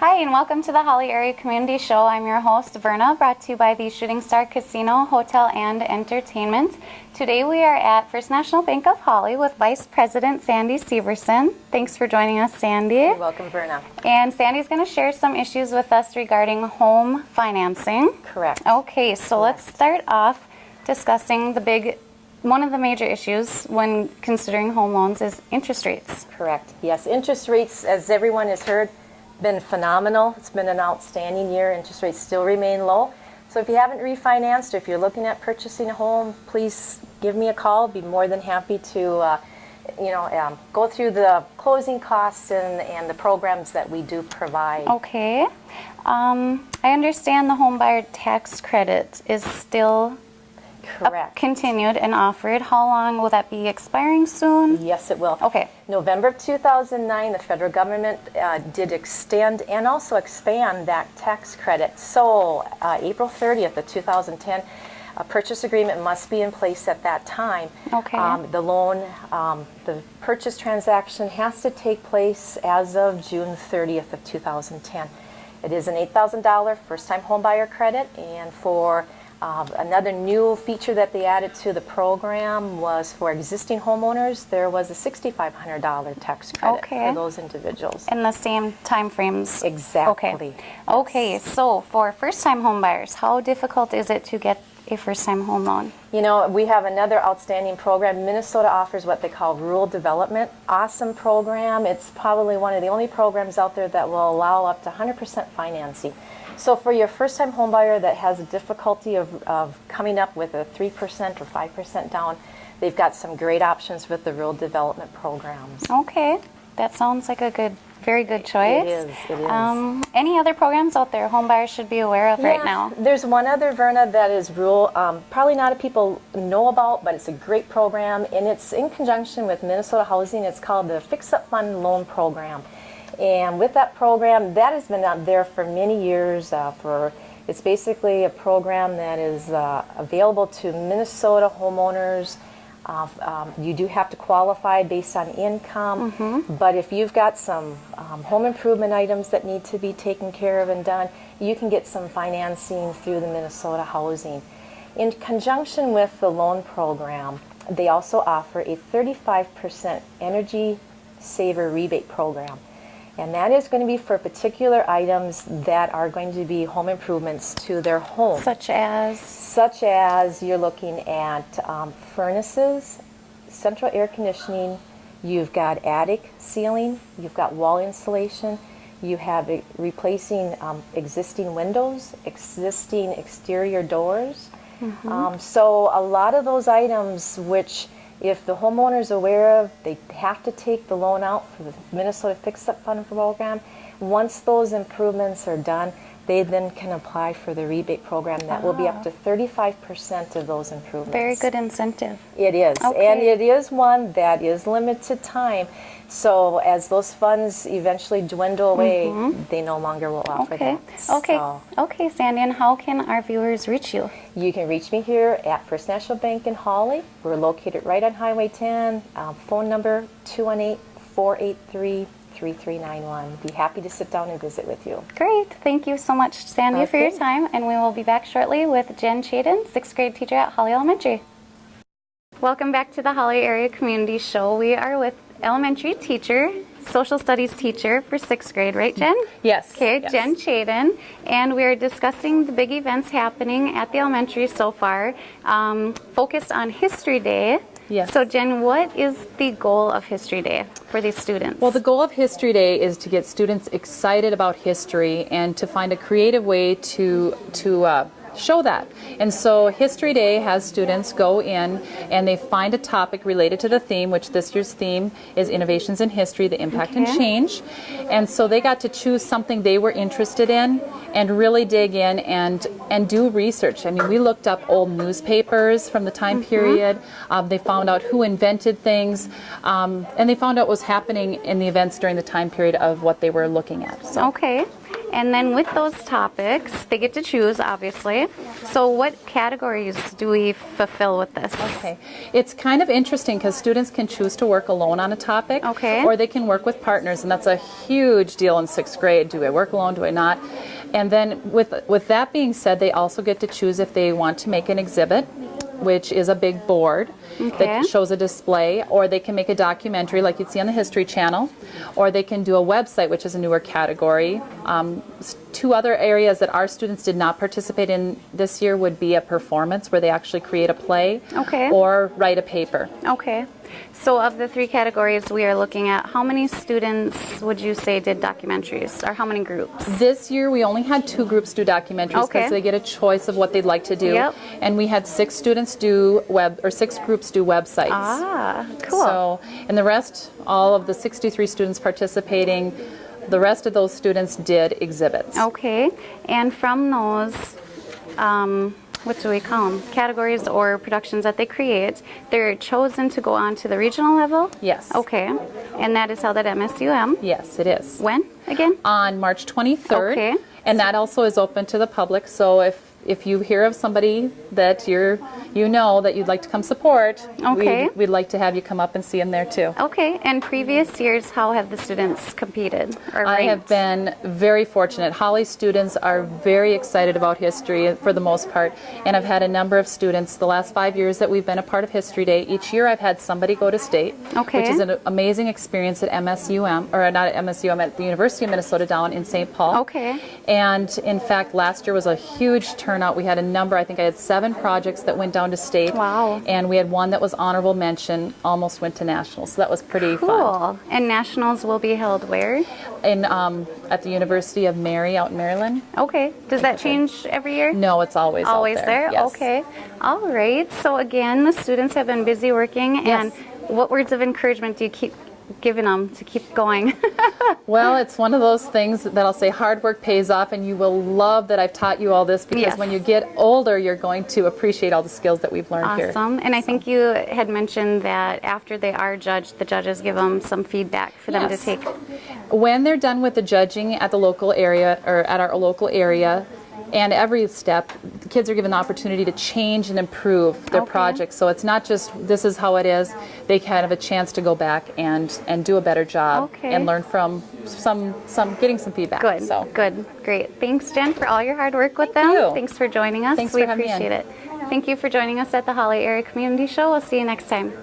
Hi, and welcome to the Holly Area Community Show. I'm your host, Verna, brought to you by the Shooting Star Casino, Hotel, and Entertainment. Today we are at First National Bank of Holly with Vice President Sandy Severson. Thanks for joining us, Sandy. You're welcome, Verna. And Sandy's going to share some issues with us regarding home financing. Correct. Okay, so let's start off discussing one of the major issues when considering home loans is interest rates. Correct. Yes, interest rates, as everyone has heard, been phenomenal. It's been an outstanding year. Interest rates still remain low. So if you haven't refinanced or if you're looking at purchasing a home, please give me a call. Be more than happy to go through the closing costs and the programs that we do provide. Okay. I understand the home buyer tax credit is still continued and offered. How long will that be expiring soon? Yes, it will. Okay. November of 2009, the federal government did extend and also expand that tax credit. So April 30th of 2010, a purchase agreement must be in place at that time. Okay. The purchase transaction has to take place as of June 30th of 2010. It is an $8,000 first-time home buyer credit, and for another new feature that they added to the program was for existing homeowners, there was a $6,500 tax credit for those individuals. In the same time frames? Exactly. Okay, so for first-time home buyers, how difficult is it to get a first-time home loan? You know, we have another outstanding program. Minnesota offers what they call rural development. Awesome program. It's probably one of the only programs out there that will allow up to 100% financing. So for your first-time home buyer that has a difficulty of coming up with a 3% or 5% down, they've got some great options with the rural development programs. Okay, that sounds like a very good choice. It is. Any other programs out there home buyers should be aware of right now? There's one other, Verna, that is rural. Probably not a people know about, but it's a great program, and it's in conjunction with Minnesota Housing. It's called the Fix-Up Fund Loan Program. And with that program, that has been out there for many years. It's basically a program that is available to Minnesota homeowners. You do have to qualify based on income, but if you've got some home improvement items that need to be taken care of and done, you can get some financing through the Minnesota Housing. In conjunction with the loan program, they also offer a 35% energy saver rebate program. And that is going to be for particular items that are going to be home improvements to their home. Such as? Such as you're looking at furnaces, central air conditioning, you've got attic ceiling, you've got wall insulation, you have replacing existing windows, existing exterior doors. So a lot of those items which if the homeowner is aware of, they have to take the loan out for the Minnesota Fix-Up Fund program. Once those improvements are done, they then can apply for the rebate program that will be up to 35% of those improvements. Very good incentive. It is, and it is one that is limited time. So as those funds eventually dwindle away, they no longer will offer that. Okay, Sandy, and how can our viewers reach you? You can reach me here at First National Bank in Holly. We're located right on Highway 10. Phone number 218-483-3391. Be happy to sit down and visit with you. Great. Thank you so much, Sandy, for your time. And we will be back shortly with Jen Chaden, 6th grade teacher at Holly Elementary. Welcome back to the Holly Area Community Show. We are with elementary teacher, social studies teacher for 6th grade, right, Jen? Yes. Okay, yes. Jen Chaden, and we are discussing the big events happening at the elementary so far, focused on History Day. Yes. So, Jen, what is the goal of History Day for these students? Well, the goal of History Day is to get students excited about history and to find a creative way to show that. And so History Day has students go in and they find a topic related to the theme, which this year's theme is Innovations in History, the Impact and Change. And so they got to choose something they were interested in and really dig in and do research. I mean, we looked up old newspapers from the time period. They found out who invented things, and they found out what was happening in the events during the time period of what they were looking at. So. Okay. And then with those topics, they get to choose, obviously. So what categories do we fulfill with this? Okay. It's kind of interesting because students can choose to work alone on a topic, or they can work with partners, and that's a huge deal in 6th grade. Do I work alone? Do I not? And then with that being said, they also get to choose if they want to make an exhibit, which is a big board that shows a display, or they can make a documentary like you'd see on the History Channel, or they can do a website, which is a newer category. 2 other areas that our students did not participate in this year would be a performance where they actually create a play or write a paper. Okay. So of the 3 categories we are looking at, how many students would you say did documentaries, or how many groups? This year we only had 2 groups do documentaries because they get a choice of what they'd like to do. And we had 6 students do 6 groups do websites. Ah, cool. So, and the rest, all of the 63 students participating, the rest of those students did exhibits. Okay. And from those, what do we call them? Categories or productions that they create, they're chosen to go on to the regional level? Yes. Okay. And that is held at MSUM? Yes, it is. When again? On March 23rd. Okay. And that also is open to the public. So if you hear of somebody that you know that you'd like to come support, we'd like to have you come up and see them there too. Okay. And previous years, how have the students competed or ranked? I have been very fortunate. Holly students are very excited about history for the most part, and I've had a number of students the last 5 years that we've been a part of History Day. Each year I've had somebody go to state, which is an amazing experience at MSUM, or not at MSUM, at the University of Minnesota down in St. Paul. Okay. And in fact, last year was a huge turnout. We had a number, I think I had 7 projects that went down to state. Wow. And we had one that was honorable mention, almost went to nationals. So that was pretty fun. Cool. And nationals will be held where? At the University of Mary out in Maryland. Okay. Does that change every year? No, it's always out there. Yes. Okay. All right. So again, the students have been busy working. And what words of encouragement do you keep giving them to keep going? Well, it's one of those things that I'll say hard work pays off, and you will love that I've taught you all this, because when you get older, you're going to appreciate all the skills that we've learned here. Awesome. And I think you had mentioned that after they are judged, the judges give them some feedback for them to take. When they're done with the judging at the local area, or at our local area, and every step, the kids are given the opportunity to change and improve their projects. So it's not just, this is how it is. They have a chance to go back and do a better job and learn from getting some feedback. Good, so. Good, great. Thanks, Jen, for all your hard work with them. You. Thanks for joining us. Thanks we for having me appreciate in. it. Thank you for joining us at the Holly Area Community Show. We'll see you next time.